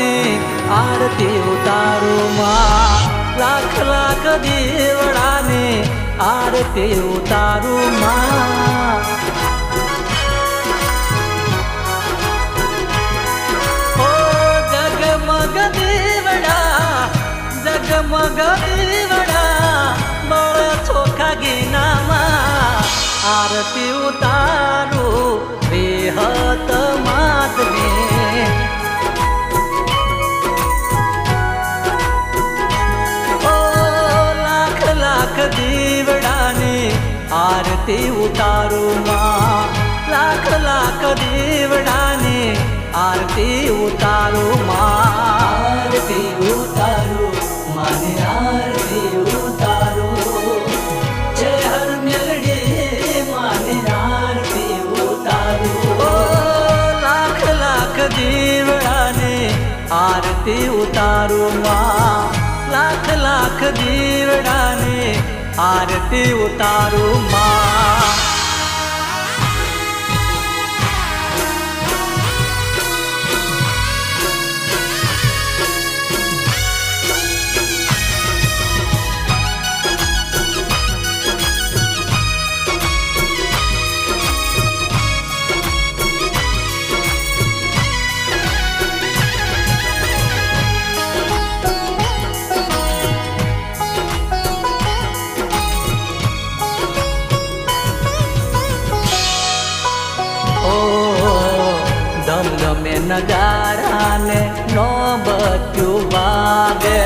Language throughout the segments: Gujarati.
દીવડાને આરતી ઉતારું માં, લાખ લાખ દીવડાને આરતી ઉતારું માં। ઓ જગમગ દીવડા, જગમગ દીવડા, બળ ચોખા ગીનામાં આરતી ઉતારું બેહત માતને। ઓ લાખ લાખ દીવડાને આરતી ઉતારું માં, લાખ લાખ દીવડાને આરતી ઉતારું માં, આરતી ઉતારું માને આરતી ઉતારું, જય હર મેલડી માને આરતી ઉતારું। ઓ લાખ લાખ દીવડાને આરતી ઉતારું માં, લાખ લાખ દીવડાને આરતી ઉતારું માં। ધમધમે નગારાને નો બચ્યું વાગે,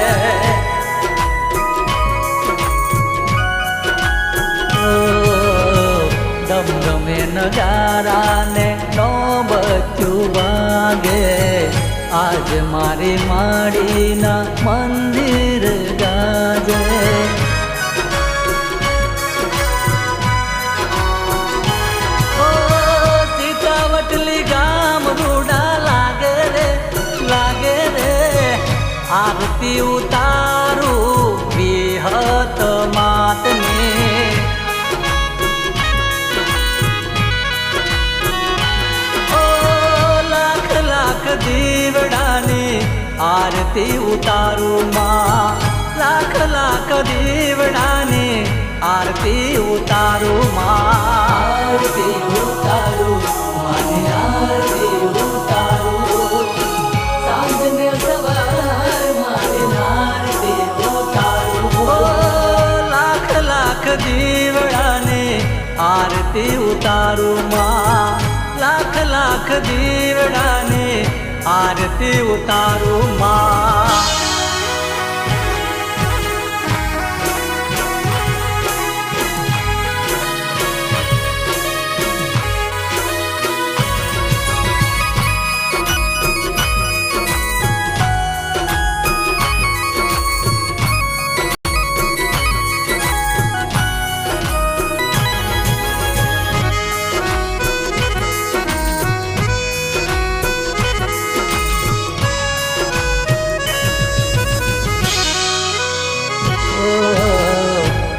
ધમધમે નગારાને નો બચ્યું વાગે, આજ મારી માડીના મંદિર ગાજે। आरती उतारू बेहत मातने। ओ लाख लाख दीवडाने आरती उतारू माँ, लाख लाख दीवडाने आरती उतारू माँ, आरती उतारू माने आरती उतारू, सांझ में सवार माने आरती उतारू। ओ लाख लाख दीवडाने आरती उतारू माँ, लाख लाख दीवडाने आरती उतारू माँ।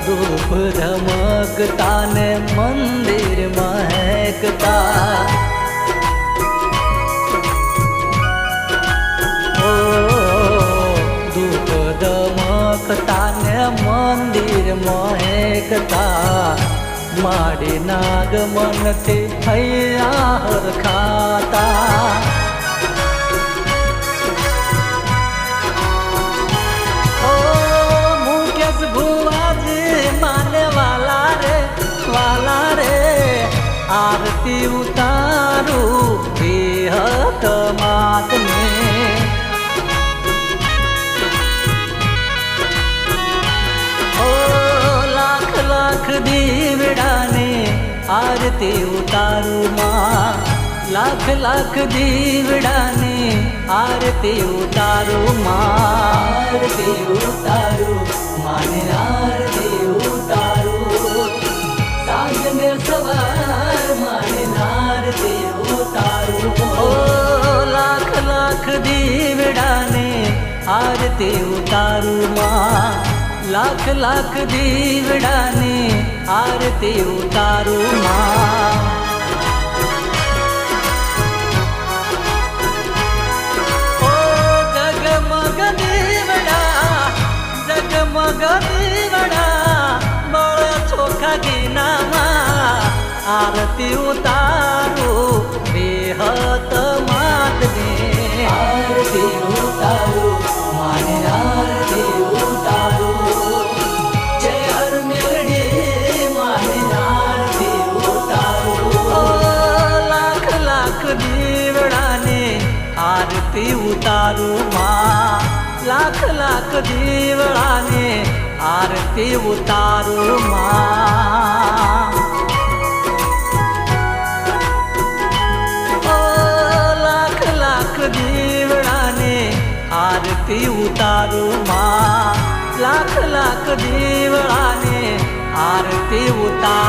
धूप धमकता ने मंदिर महकता, ओ धूप धमकता ने मंदिर महकता, माड़ी नागमन थी हैया हरखाता। आरती उतारू बेहत मातने। ओ लाख लाख दीवडाने आरती उतारू माँ, लाख लाख दीवडाने आरती उतारू माँ, आरती उतारू माने आरती उतारू, सांझ में सवार माने आरती उतारू। ओ लाख लाख दीवडाने आरती उतारू माँ, लाख लाख दीवडाने आरती उतारू माँ। ओ મગ દીવડા બળ ચોખા ઘીનામાં આરતી ઉતારું બેહત માતને આરતી ઉતારું માને આરતી ઉતારું જય હર મેલડી માને આરતી ઉતારું લાખ લાખ દીવડાને આરતી ઉતારું માં લાખ લાખ દીવડાને આરતી ઉતારું માં લાખ લાખ દીવડાને આરતી ઉતારું માં લાખ લાખ દીવડાને આરતી ઉતારું